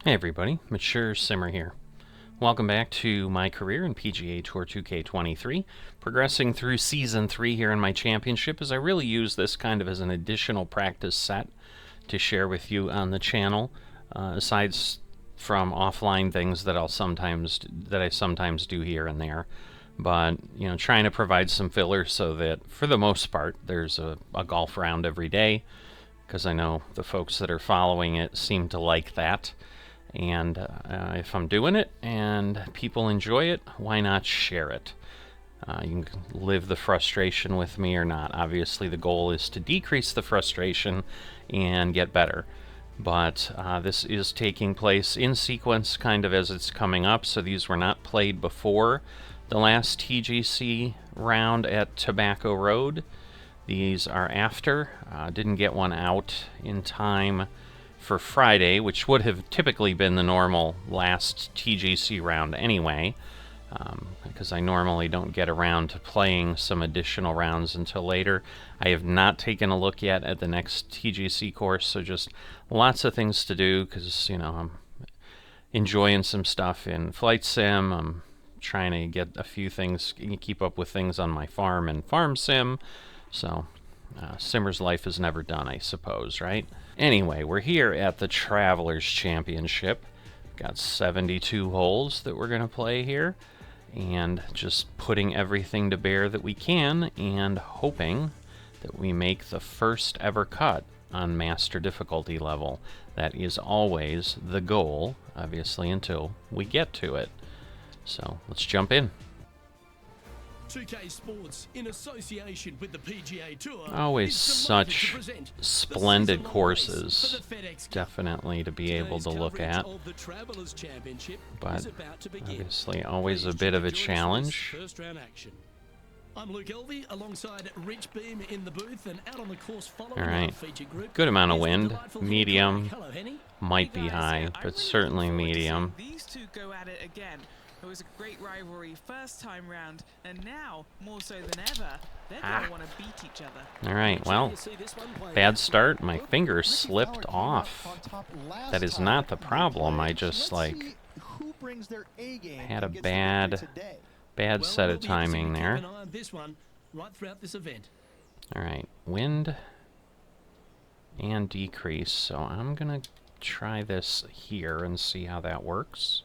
Hey everybody, Mature Simmer here. Welcome back to my career in PGA Tour 2K23, progressing through Season 3 here in my championship, as I really use this kind of as an additional practice set to share with you on the channel, aside from offline things that I sometimes do here and there. But, you know, trying to provide some filler so that, for the most part, there's a golf round every day, because I know the folks that are following it seem to like that. And if I'm doing it and people enjoy it, why not share it? You can live the frustration with me or not. Obviously, the goal is to decrease the frustration and get better. But this is taking place in sequence, kind of as it's coming up. So these were not played before the last TGC round at Tobacco Road. These are after. Didn't get one out in time for Friday, which would have typically been the normal last TGC round anyway, because I normally don't get around to playing some additional rounds until later. I have not taken a look yet at the next TGC course, so just lots of things to do, because, you know, I'm enjoying some stuff in Flight Sim. I'm trying to get a few things, keep up with things on my farm and Farm Sim, so Simmer's life is never done, I suppose, right? Anyway, we're here at the Travelers Championship. Got 72 holes that we're going to play here, and just putting everything to bear that we can, and hoping that we make the first ever cut on Master difficulty level. That is always the goal, obviously, until we get to it. So let's jump in. 2K Sports, in association with the PGA Tour, always such splendid courses, definitely to be able to look at, but obviously always a bit of a challenge. I'm Luke Elvey alongside Rich Beam in the booth, and out on the course following our feature group. Good amount of wind, medium, might be high, but certainly medium. These two go at it again. It was a great rivalry first time round, and now, more so than ever, they're going to want to beat each other. Alright, well, bad start. My finger slipped off. That is not the problem. I just, like, had a bad set of timing there. Alright, wind and decrease. So I'm going to try this here and see how that works.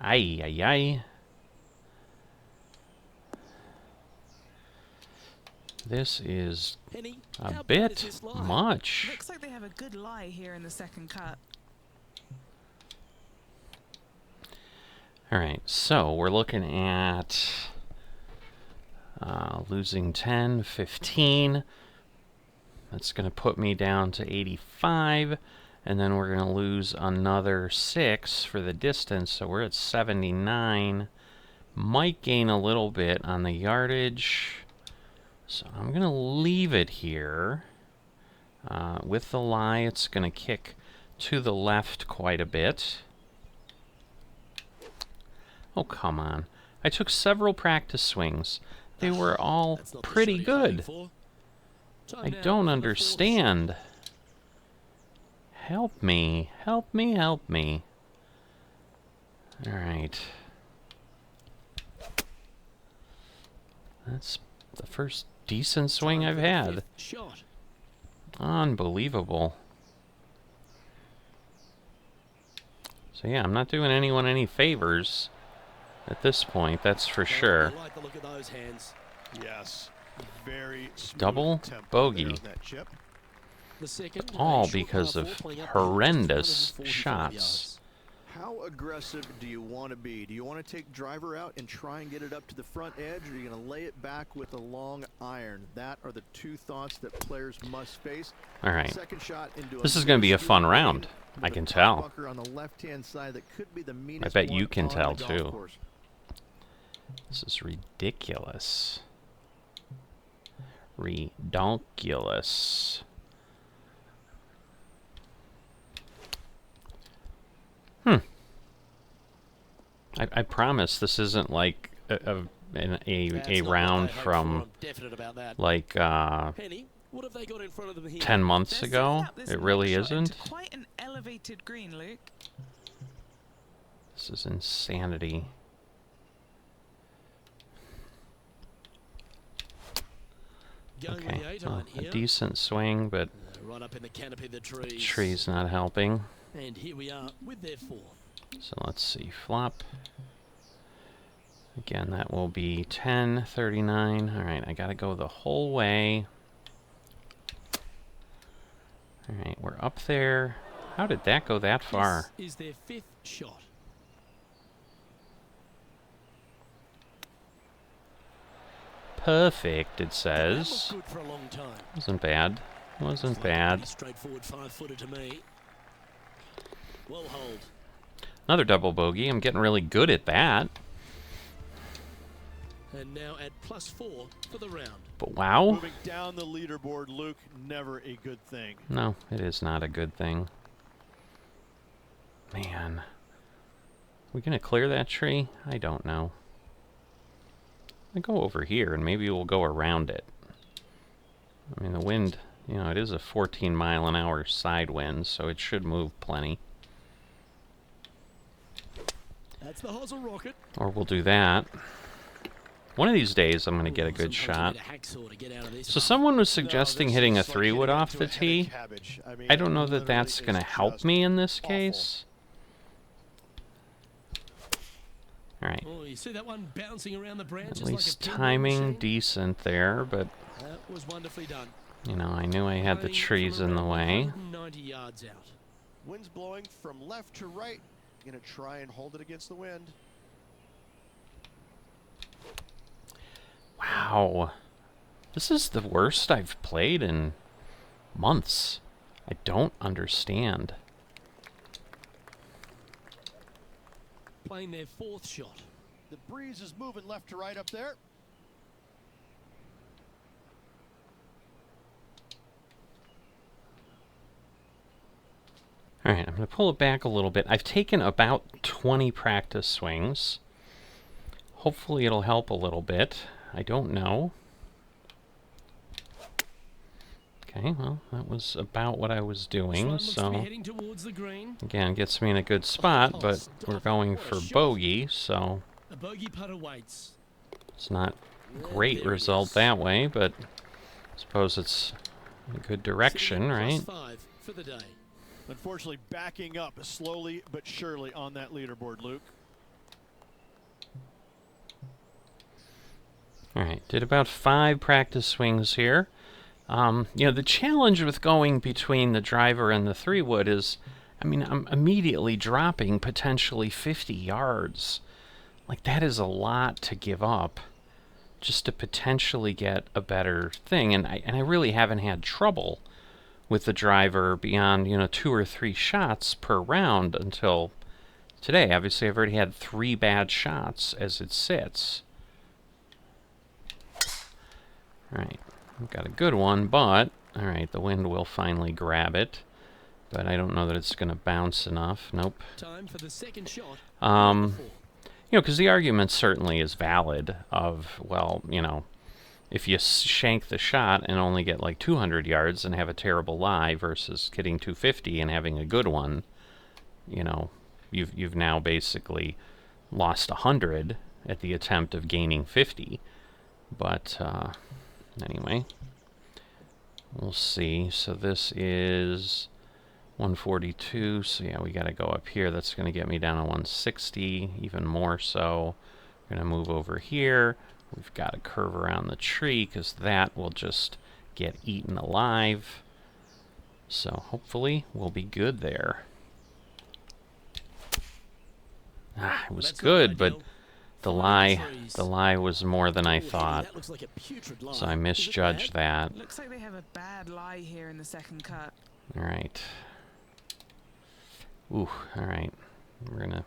Ay, ay, ay. This is a bit much. Looks like they have a good lie here in the second cut. Alright, so we're looking at losing 10, 15. That's going to put me down to 85. And then we're going to lose another 6 for the distance, so we're at 79. Might gain a little bit on the yardage. So I'm going to leave it here. With the lie, it's going to kick to the left quite a bit. Oh, come on. I took several practice swings. They were all pretty good. I don't understand. Help me, help me, help me. Alright. That's the first decent swing I've had. Unbelievable. So yeah, I'm not doing anyone any favors at this point, that's for sure. Double bogey. All because of horrendous shots. How aggressive do you want to be? Do you want to take driver out and try and get it up to the front edge, or are you going to lay it back with a long iron? That are the two thoughts that players must face. All right. This is going to be a fun round. I can tell. I bet you can tell too. This is ridiculous. Redonkulous. I promise this isn't like a round from like What have they got in front of them here? 10 months They're ago. setting up this It really long shot into isn't. quite an elevated green, Luke. This is insanity. Going Okay, with the 8 well, iron a here. decent swing, but Right up in the canopy of the trees. tree's not helping. And here we are with their 4. So let's see, flop. Again, that will be 10, 39. All right, I gotta go the whole way. All right, we're up there. How did that go that far? This is their 5th shot. Perfect, it That says. looked good for a long time. Wasn't bad. Wasn't Looks like a bad. pretty straightforward 5-footer to me. Well hold. Another double bogey. I'm getting really good at that. And now at +4 for the round. But wow. Moving down the leaderboard, Luke, never a good thing. No, it is not a good thing. Man. We gonna clear that tree? I don't know. I go over here and maybe we'll go around it. I mean, the wind, you know, it is a 14-mile-an-hour side wind, so it should move plenty. That's the hosel rocket. Or we'll do that. One of these days, I'm gonna get a good shot. So someone was suggesting hitting a 3-wood off the tee. I don't know that that's gonna help me in this case. Alright. Oh, you see that one bouncing around the branches At like least a pinball timing machine? decent there, but, That was wonderfully done. you know, I knew I had the Playing trees from in the around way. 190 yards out. Wind's blowing from left to right. Gonna try and hold it against the wind. Wow. This is the worst I've played in months. I don't understand. Playing their 4th shot. The breeze is moving left to right up there. Alright, I'm going to pull it back a little bit. I've taken about 20 practice swings. Hopefully it'll help a little bit. I don't know. Okay, well, that was about what I was This doing, one looks to be so... heading towards the green. Again, gets me in a good spot, but we're going for bogey, so A bogey putt awaits. it's not a great There it result is. that way, but I suppose it's a good direction, Sitting at right? +5 for the day. Unfortunately, backing up slowly but surely on that leaderboard, Luke. Alright, did about 5 practice swings here. You know, the challenge with going between the driver and the 3-wood is, I mean, I'm immediately dropping potentially 50 yards. Like, that is a lot to give up just to potentially get a better thing. And I really haven't had trouble with the driver beyond, you know, 2 or 3 shots per round until today. Obviously, I've already had 3 bad shots as it sits. Alright, I've got a good one, but, alright, the wind will finally grab it. But I don't know that it's going to bounce enough. Nope. Time for the 2nd shot. You know, because the argument certainly is valid of, well, you know, if you shank the shot and only get like 200 yards and have a terrible lie versus getting 250 and having a good one, you know, you've now basically lost 100 at the attempt of gaining 50. But anyway, we'll see. So this is 142, so yeah, we got to go up here. That's going to get me down to 160, even more so. We're going to move over here. We've got to curve around the tree, because that will just get eaten alive. So hopefully we'll be good there. Ah, it was That's not good, but ideal. the Finding lie, trees. the lie was more than I Ooh, thought. that looks like a putrid lie. So I Is it misjudged bad? that. Looks like they have a bad lie here in the 2nd cut. Alright. Ooh, alright. We're gonna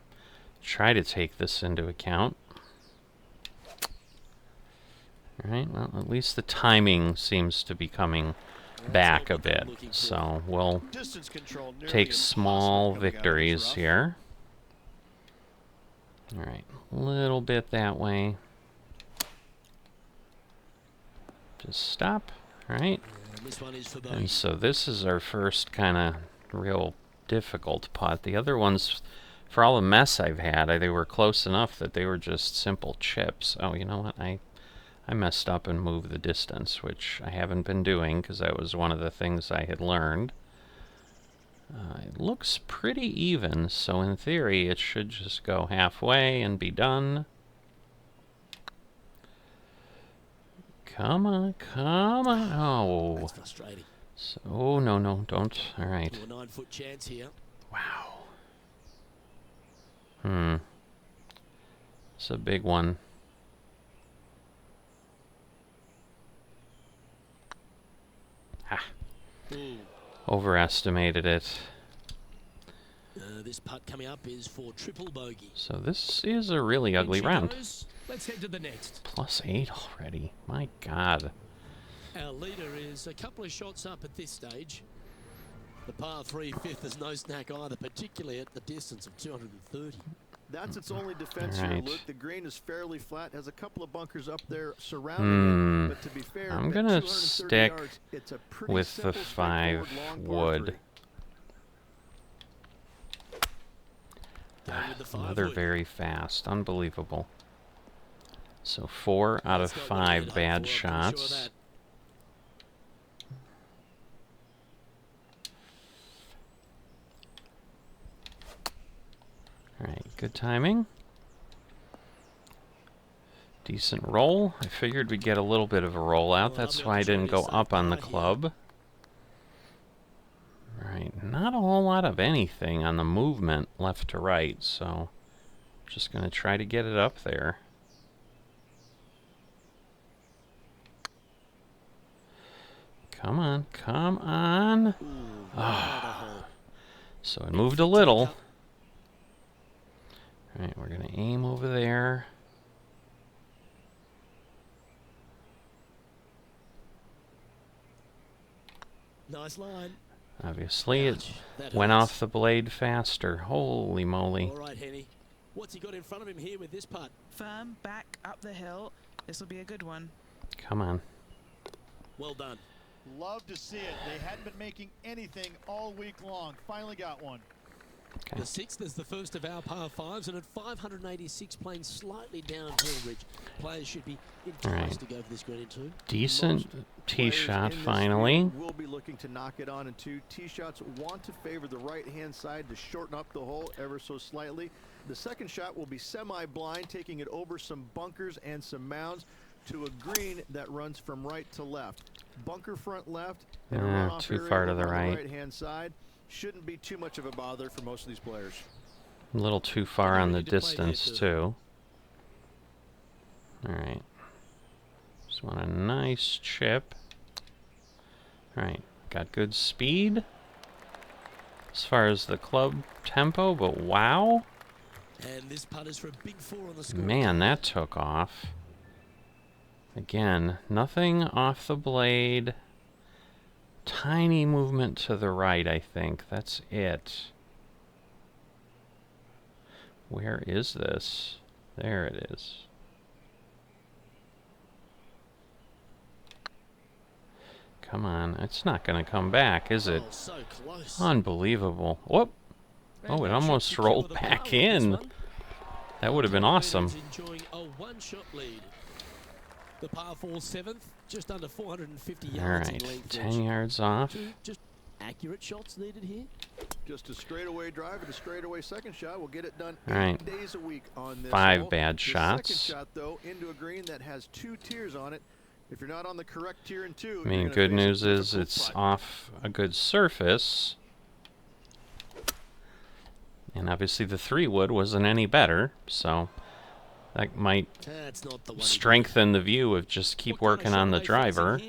try to take this into account. Alright, well, at least the timing seems to be coming back a bit. So we'll Distance control nearly take impossible small coming out of this victories rough. here. Alright, a little bit that way. Just stop. Alright. And this one is for And bogey. so this is our first kind of real difficult putt. The other ones, for all the mess I've had, they were close enough that they were just simple chips. Oh, you know what? I messed up and moved the distance, which I haven't been doing because that was one of the things I had learned. It looks pretty even, so in theory it should just go halfway and be done. Come on, come on. Oh. That's frustrating. So, oh, no, no, don't. All right. To a 9-foot chance here. Wow. It's a big one. Ah. Ooh. Overestimated it. This putt coming up is for triple bogey. So this is a really ugly In she round. goes. Let's head to the next. +8 already. My God. Our leader is a couple of shots up at this stage. The par 3 fifth is no snack either, particularly at the distance of 230. That's its only defense All here, right. Luke. The green is fairly flat, has a couple of bunkers up there surrounding it. But to be fair, I'm at gonna 230 stick yards, it's a pretty with the simple, 5 straightforward long par wood. three. Down with the 5 Another wood. very fast. Unbelievable. So 4 out of That's got what you 5 hope bad for, I'm pretty sure of shots. that. Alright, good timing. Decent roll. I figured we'd get a little bit of a rollout. Well, That's I'm why I not sure didn't it go is so up on the far here. club. Alright, not a whole lot of anything on the movement left to right, so just going to try to get it up there. Come on, come on. Ooh, another hole. So it moved a little. Alright, we're going to aim over there. Nice line. Obviously, it Ouch, that went hurts. off the blade faster. Holy moly. All right, Henny. What's he got in front of him here with this putt? Firm back up the hill. This will be a good one. Come on. Well done. Love to see it. They hadn't been making anything all week long. Finally got one. Okay. The 6th is the first of our par 5s, and at 586 playing slightly downhill, Rich. Players should be enticed right. to go for this green in 2. Decent tee Players shot in this finally. field will be looking to knock it on in 2. Tee shots want to favor the right-hand side to shorten up the hole ever so slightly. The second shot will be semi-blind, taking it over some bunkers and some mounds to a green that runs from right to left. Bunker front left and a runoff too area far to over the on right. right-hand side. Shouldn't be too much of a bother for most of these players. A little too far Getting on the ready to play there, distance, too. too. Alright. Just want a nice chip. Alright. Got good speed as far as the club tempo, but wow. And this putt is for a big 4 on the score. Man, that took off. Again, nothing off the blade. Tiny movement to the right, I think. That's it. Where is this? There it is. Come on. It's not going to come back, is it? Oh, so close. Unbelievable. Whoop. Oh, it And almost secure rolled the back par with this in. one. That would have been awesome. Enjoying a 1-shot lead. The par 4 7th, just under 450 All yards right. in length. 10 yards off. 2 just accurate shots needed here. Just a straightaway drive and a straightaway second shot. We'll get it done All right. 8 days a week on this 5 hole. bad The shots. second shot, though, into a green that has 2 tiers on it. If you're not on the correct tier in 2, I mean, good news is it's off a good surface. And obviously the 3 wood wasn't any better, so that might That's not the one. strengthen the view of just keep working on the driver.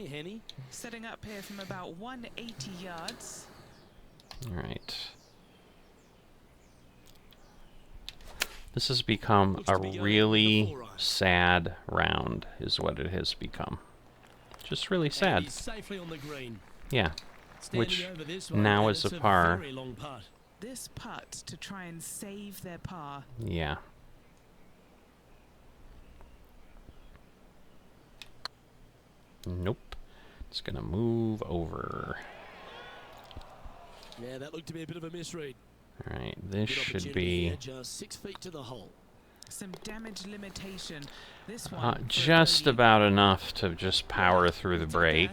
Setting up here from about 180 yards. All right. This has become Looks a to be going really for 4-iron. sad round, is what it has become. Just really And sad. he's safely on the green. Yeah. Standing Which over this one, now and is it's a par. very long putt. This putt to try and save their par. Yeah. Nope. It's going to move over. Yeah, that looked to be a bit of a misread. All right, this Good should opportunity be here, just 6 feet to the hole. Some damage limitation. This one for a just bogey. about enough to just power through the break.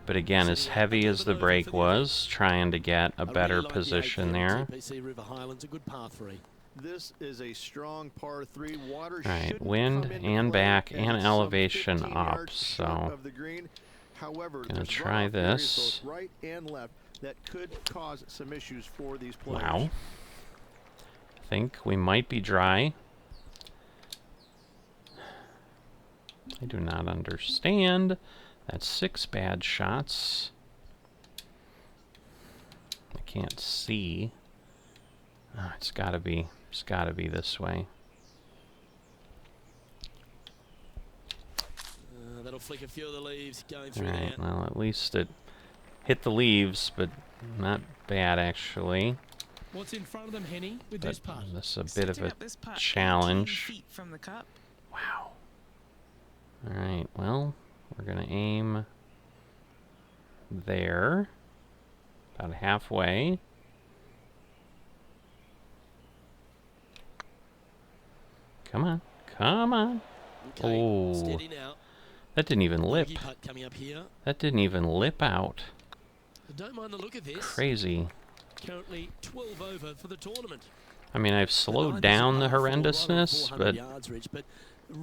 But again, as heavy as the break was, trying to get a better position there. TPC River Highlands, a good par 3. This is a strong par 3. Water All right, shouldn't wind come into and play back as and it's some elevation 15 up, yards short so of the green. However, gonna there's try runoff areas this. both right and left that could cause some issues for these players. wow. I think we might be dry. I do not understand. That's 6 bad shots. I can't see. Oh, it's gotta be this way. That'll flick a few of the leaves going All through right, there. well, at least it hit the leaves, but not bad actually. What's in front of them, Henny, with But this putt? this is a bit Setting of a up this putt 18 challenge. feet from the cup. Wow. All right, well, we're gonna aim there, about halfway. Come on, come on. Okay, Oh, steady now. that didn't even lip. Bogey putt coming up here. That didn't even lip out. Don't mind the look of this. Crazy. Currently 12 over for the tournament. I mean, I've slowed down the horrendousness, but yards, Rich, but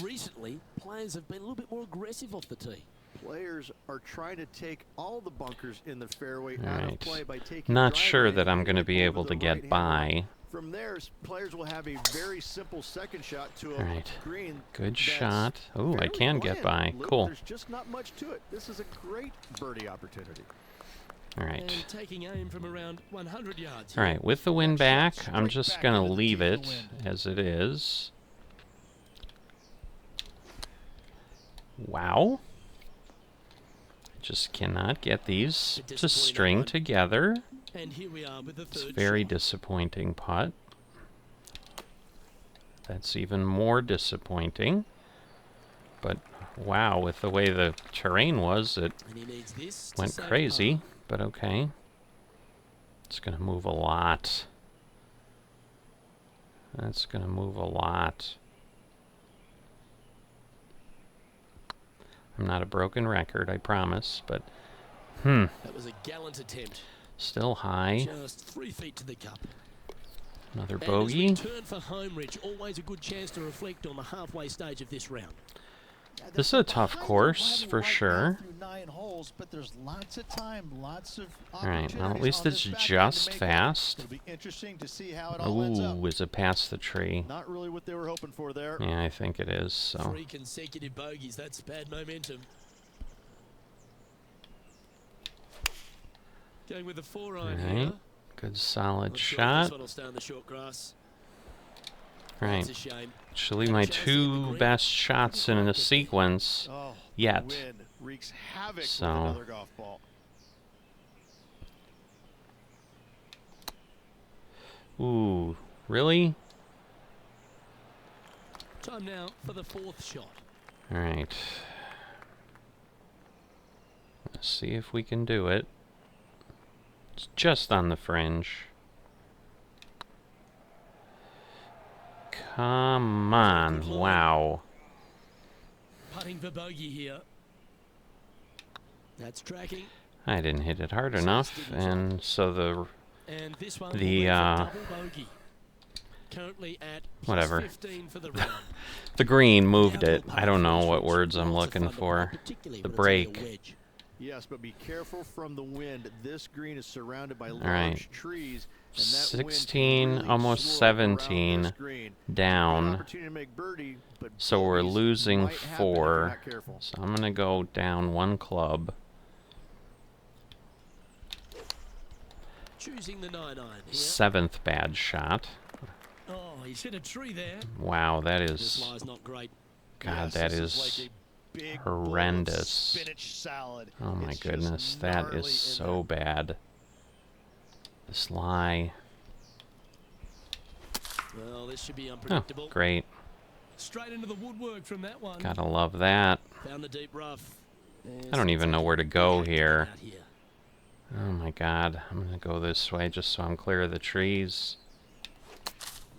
recently players have been a little bit more aggressive off the tee. Players are trying to take all the bunkers in the fairway out Alright. of play by taking not driveway sure that I'm and going to be over able the to get right-hand by. line. From there, players will have a very simple second shot to a Alright. green. Good that's shot. Oh, I fairly can get by. bland. Luke, Cool. There's just not much to it. This is a great birdie opportunity. All right. And taking aim from around 100 yards. All right, with the wind back, I'm straight just back going to into the leave teeth of it the wind. as it is. Wow. Just cannot get these Bit to disappointing, string that one. together. And here we are with the It's third very shot. disappointing putt. That's even more disappointing. But wow, with the way the terrain was, it And he needs this to went save crazy. par. But okay. It's going to move a lot. That's going to move a lot. I'm not a broken record, I promise, but That was a gallant attempt. still high. Just 3 feet to the cup. Another And as bogey. we turn for home, Rich, always a good chance to reflect on the halfway stage of this round. This is a tough course, for sure. Through 9 holes, but there's lots of time, lots of All right, well, at opportunities least on it's this back nine to just make up. fast. It'll be interesting to see how it all ends up. Ooh, is it past the tree? Not really what they were hoping for there. Yeah, I think it is, so. 3 consecutive bogeys. That's bad momentum. Going with the 4-iron Alright, here. good solid Not sure if shot. This one will stay on the short grass. Right, That's a shame. actually my two best shots in the sequence Oh, yet. the wind wreaks havoc So. with another golf ball. Ooh, really? Time now for the 4th shot. Alright. Let's see if we can do it. It's just on the fringe. Come on, wow. Putting for bogey here. That's tracking. I didn't hit it hard enough, and so the And this one The, will be for uh, double bogey. Currently at whatever. plus 15 for the round. the green moved Now to it. a I don't know par what finish, words I'm lots of looking fun to for. play, particularly The when it's only a break. wedge. Yes, but be careful from the wind. This green is surrounded by large right. trees. And that wind can 16, really almost swirl around 17 this green. Great down. opportunity to make birdie, but So we're bogeys losing might happen if you're 4. not careful. So I'm going to go down 1 club. Choosing the 9-iron here. 7th bad shot. Oh, he's hit a tree there. Wow, that This is... lie's not great. God, Yes, that this is... like a big bowl of horrendous. spinach salad. Oh my It's just goodness, that gnarly is in so bad. This lie. Well, this should be Oh, unpredictable. great. Straight into the woodwork from that one. Gotta love that. Found the deep rough. I don't even know where to go here. Oh my god. I'm going to go this way just so I'm clear of the trees.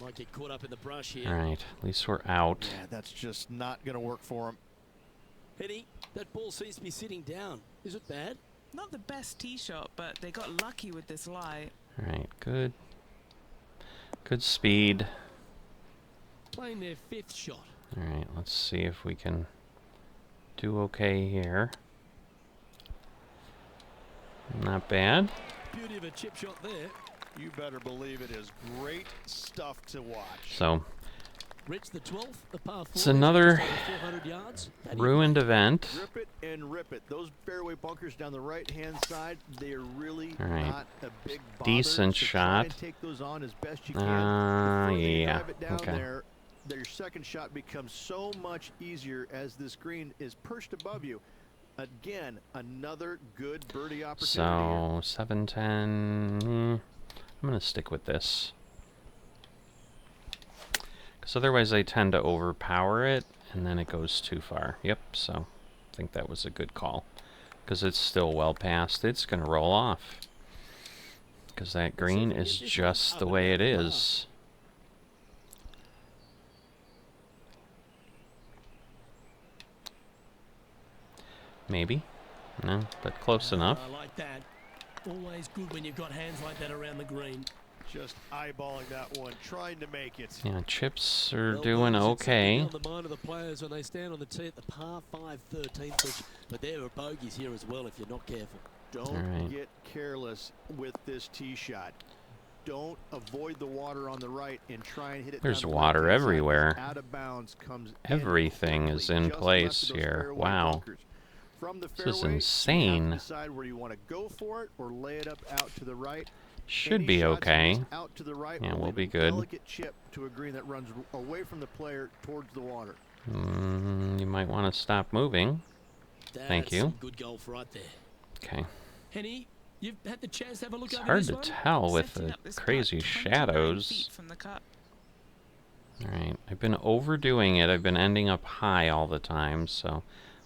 Might get caught up in the brush here. Alright, at least we're out. Yeah, that's just not going to work for him. Penny, that ball seems to be sitting down. Is it bad? Not the best tee shot, but they got lucky with this lie. Alright, good. Good speed. Playing their 5th shot. Alright, let's see if we can do okay here. Not bad. Beauty of a chip shot there. You better believe it is great stuff to watch. So, Rich, the 12th, the par 4. it's another just over 400 yards. ruined event. Rip it and rip it. Those fairway bunkers down the right-hand side, they are really All right. not a big bother. Decent so shot. Try and take those on as best you can. The further you Yeah. drive it down Okay. there, your second shot becomes so much easier as this green is perched above you. Again, another good birdie opportunity. So, 710. I'm going to stick with this. Because otherwise I tend to overpower it, and then it goes too far. Yep, so I think that was a good call. Because it's still well past. It's going to roll off. Because that green is just the way it is. Maybe. No, but close enough. I like that. Always good when you've got hands like that around the green. Just eyeballing that one, trying to make it. Yeah, chips are Well, doing birdies, it's okay. on the mind of the players when they stand on the tee at the par 5 13th, but there are bogeys here as well if you're not careful. Don't Alright. get careless with this tee shot. Don't avoid the water on the right and try and hit it. There's down the water left-hand side, everywhere. 'cause out of bounds comes in Everything is quickly, in just place left of those here. fairway Wow. bunkers. From the This is fairway, you insane. have to decide where you want to go for it or lay it up out to the right. Should Any be shots okay. missed out to the right Yeah, will we'll leave be a good. delicate chip to a green that runs away from the player towards the water. You might want to stop moving. Thank That's you. some good golf right there. Okay. Henny, you've had the chance to have a look It's over hard this to one? tell with Setting the up this putt crazy 29 shadows. feet from the cup. Alright, I've been overdoing it. I've been ending up high all the time, so...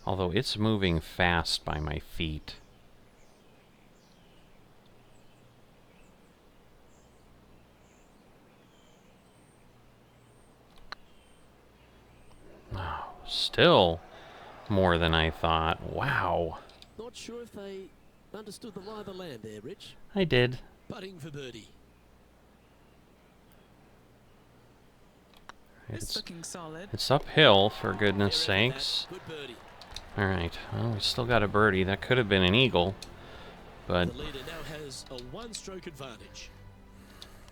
Although it's moving fast by my feet. Oh, still more than I thought. Wow. Not sure if they understood the lie of the land there, Rich. I did. Putting for birdie. It's looking solid. It's uphill, for goodness Fair effort, sakes. that. Good birdie. Alright, well, we still got a birdie. That could have been an eagle. But, The leader now has a one-stroke advantage.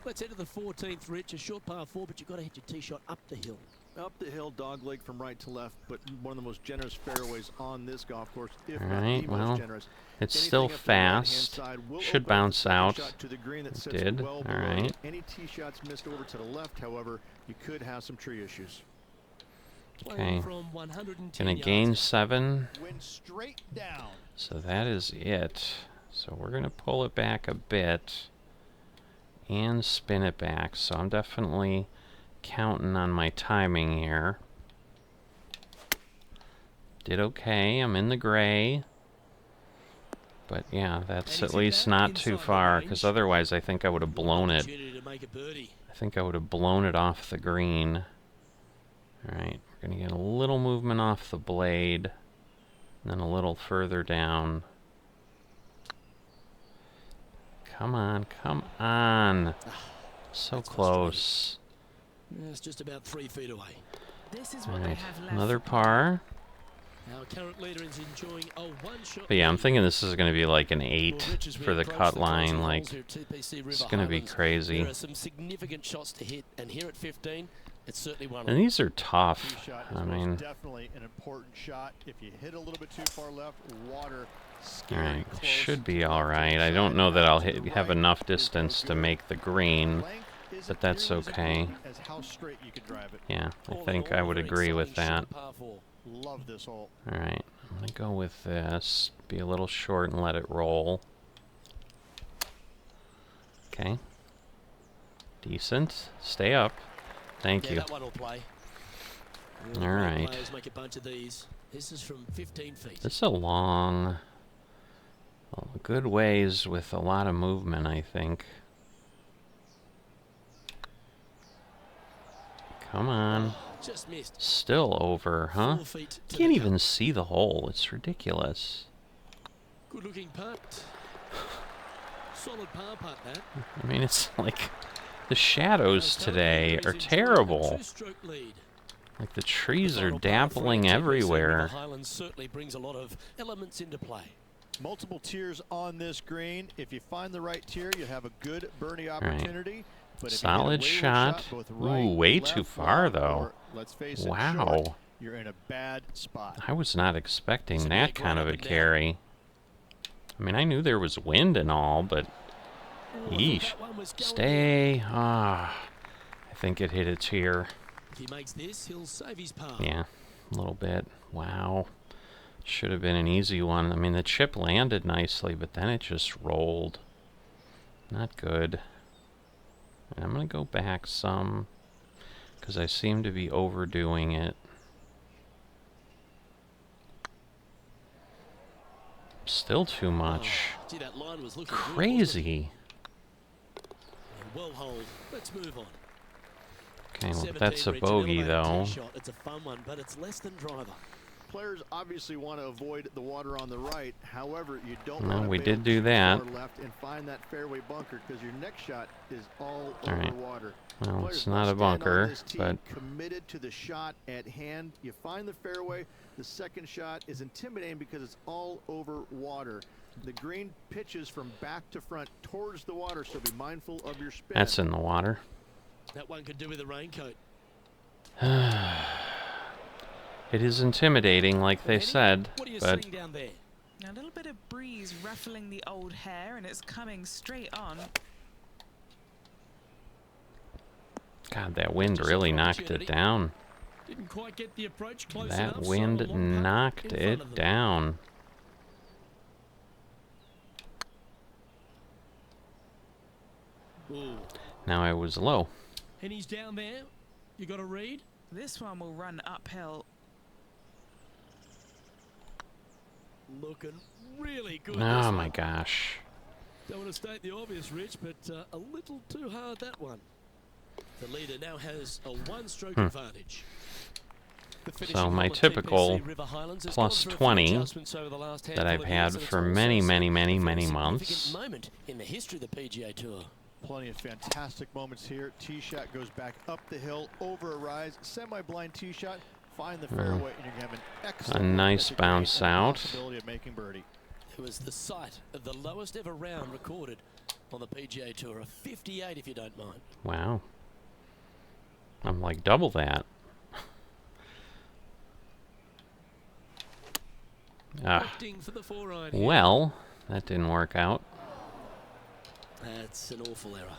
Let's head to the 14th, Rich. A short par 4, but you've got to hit your tee shot up the hill. Up the hill, dogleg from right to left, but one of the most generous fairways on this golf course, if not Alright, the well, most generous. it's Anything still up the right-hand fast. side will Should open up bounce the second out. shot to the green that It sits did. well below Alright. it. Any tee shots missed over to the left, however, you could have some tree issues. Playing Okay. from 110 Gonna yards gain out. 7. Went straight down. So that is it. So we're gonna pull it back a bit. And spin it back. So I'm definitely counting on my timing here. Did okay. I'm in the gray. But yeah, that's And at he's hit least that not too inside the far, range. because otherwise I think I would have blown it. Opportunity to make a birdie. I think I would have blown it off the green. Alright, we're going to get a little movement off the blade. And then a little further down. Come on, come on. So That's close. Yeah, it's just about 3 feet away. This is what they Alright, have left. another par. Our current leader is enjoying a one-shot. But yeah, I'm lead. thinking this is going to be like an 8 Well, Rich, as we for the approach cut closing line. holes Like, here at TPC it's River going to be Highlands, crazy. There are some significant shots to hit, and here at 15, it's certainly one of And them. these are tough. Tee shot is I most mean, definitely an important shot. If you hit a little bit too far left, water scary alright, close should to be the alright. left-hand I don't side. know that I'll To the have right enough is no distance to good. make the green. Length is but that's nearly as okay. important as how straight you can drive it. Yeah, I All in think all, I a would very agree with exciting that. short par 4. Love this hole. Alright, I'm gonna go with this. Be a little short and let it roll. Okay. Decent. Stay up. Thank Yeah, you. that one will play. All right. Players make a bunch of these. This is from 15 feet. This is a long, good ways with a lot of movement, I think. Come on. Just missed. Still over, huh? 4 feet to Can't the even cup. see the hole. It's ridiculous. Good looking putt. Solid par putt, that. I mean, it's like the shadows today are terrible. Two-stroke lead. Like the trees are Final par three, dappling TPC everywhere. River Highlands certainly brings a lot of elements into play. Multiple tiers on this green. If you find the right tier, you have a good birdie opportunity. But if you hit a Solid wayward shot. both Ooh, right, way left, too far long, though. or, let's face it, Wow. short, you're in a bad spot. I was not expecting It's a that big kind of run a up and down. carry. I mean, I knew there was wind and all, but Oh, I thought yeesh. that one was going Stay. Ah, I think it hit its here. If he makes this, he'll save his par. Yeah, a little bit. Wow. Should have been an easy one. I mean, the chip landed nicely, but then it just rolled. Not good. And I'm going to go back some, because I seem to be overdoing it. Still too much. Oh, gee, that line was looking good, wasn't it? Crazy. And well hold. Let's move on. Okay, well, 17 that's a reach, bogey, an elevated though. tee shot. It's a fun one, but it's less than driver. Players obviously want to avoid the water on the right. However, you don't No, want to we bail did do too that. far left and find that fairway bunker, because your next shot is all All over right. water. Well, Players it's must not a stand on bunker, this tee but committed to the shot at hand. You find the fairway. The second shot is intimidating because it's all over water. The green pitches from back to front towards the water, so be mindful of your spin. that's in the water. That one could do with a raincoat. It is intimidating, like they Lenny, said, what are you but seeing down there? A little bit of breeze ruffling the old hair, and it's coming straight on. God, that wind Just really an knocked it opportunity. down. Didn't quite get the approach close That enough. so wind a long putt knocked in front it of them. down. Ooh. Now I was low. And he's down there. You got a read? This one will run uphill. Looking really good. Oh this my one. gosh. Don't want to state the obvious, Rich, but a little too hard, that one. The leader now has a one-stroke advantage. The finishing So my hole of typical TPC River Highlands has plus gone through a few 20 adjustments over the last that handful I've of had years, and for it's also many, set many, a many, very many significant months. moment in the history of the PGA Tour. Plenty of fantastic moments here. Tee shot goes back up the hill, over a rise, semi-blind tee shot, find the fairway, and you can have an excellent look nice at the green bounce and the out. possibility of making birdie. It was the site of the lowest ever round recorded on the PGA Tour, a 58 if you don't mind. Wow. I'm like double that. Ah, Opting for the 4-iron here. well, that didn't work out. That's an awful error.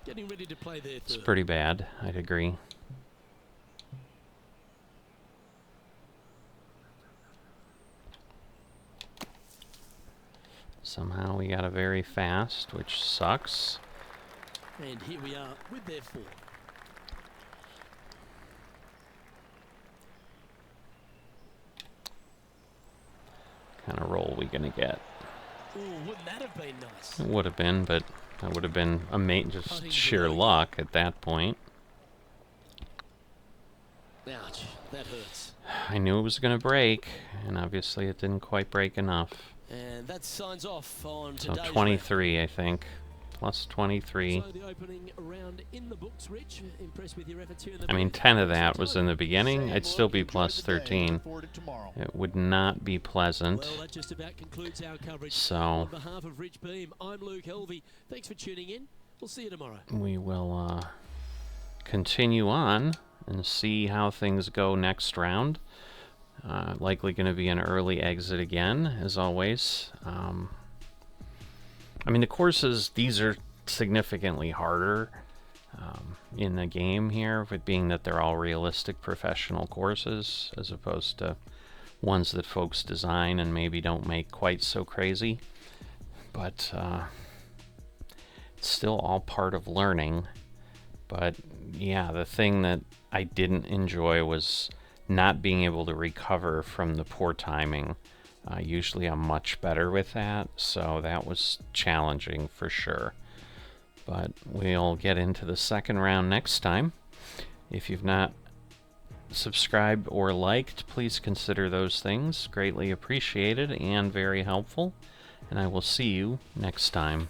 Getting ready to play their It's third. pretty bad, I'd agree. Somehow we got a very fast, which sucks. And here we are with their 4. Kind of roll we gonna get? Ooh, wouldn't that have been nice? It would have been, but that would have been just Putting sheer below. luck at that point. Ouch, that hurts. I knew it was gonna break, and obviously it didn't quite break enough. And that signs off on So today's 23, I think. Plus 23. round. So the opening round in the books, Rich. Impressed with your efforts here in the I mean, booth. 10 of that was in the beginning. Same I'd still look, be enjoy plus the day, look 13. forward to tomorrow. It would not be pleasant. Well, that just about concludes our coverage. So- On behalf of Rich Beam, I'm Luke Helvey. Thanks for tuning in. We'll see you tomorrow. We will continue on and see how things go next round. Likely going to be an early exit again, as always. I mean, the courses, these are significantly harder in the game here, with being that they're all realistic professional courses, as opposed to ones that folks design and maybe don't make quite so crazy. But it's still all part of learning. But yeah, the thing that I didn't enjoy was not being able to recover from the poor timing. Usually I'm much better with that, so that was challenging for sure. But we'll get into the second round next time. If you've not subscribed or liked, please consider those things. Greatly appreciated and very helpful. And I will see you next time.